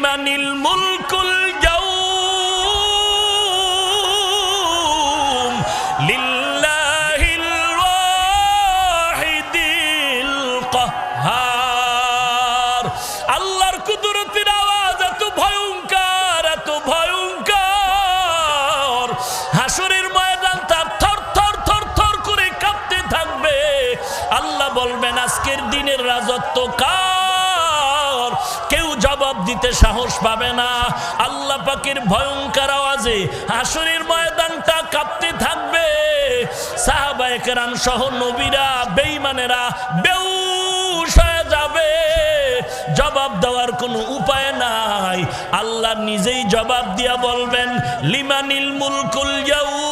লিমানিল মুলকুল ইয়াউম লিল্লাহিল ওয়াহিদিল কাহ্হার। আল্লাহর কুদরতের আওয়াজ এত ভয়ঙ্কর, এত ভয়ঙ্কর, হাসরের ময়দানটা থর থর থর থর করে কাঁপতে থাকবে। আল্লাহ বলবেন আজকের দিনের রাজত্ব কার? কেউ জবাব দিতে সাহস পাবে না। আল্লাহ পাকের ভয়ঙ্কর আওয়াজে হাসরের ময়দানটা কাঁপতে থাকবে। সাহাবায়ে কেরাম সহ নবীরা, বেঈমানেরা বেহুশ হয়ে যাবে। জবাব দেওয়ার কোনো উপায় নাই। আল্লাহ নিজেই জবাব দিয়া বলবেন লিমানিল মুলকুল ইয়াউম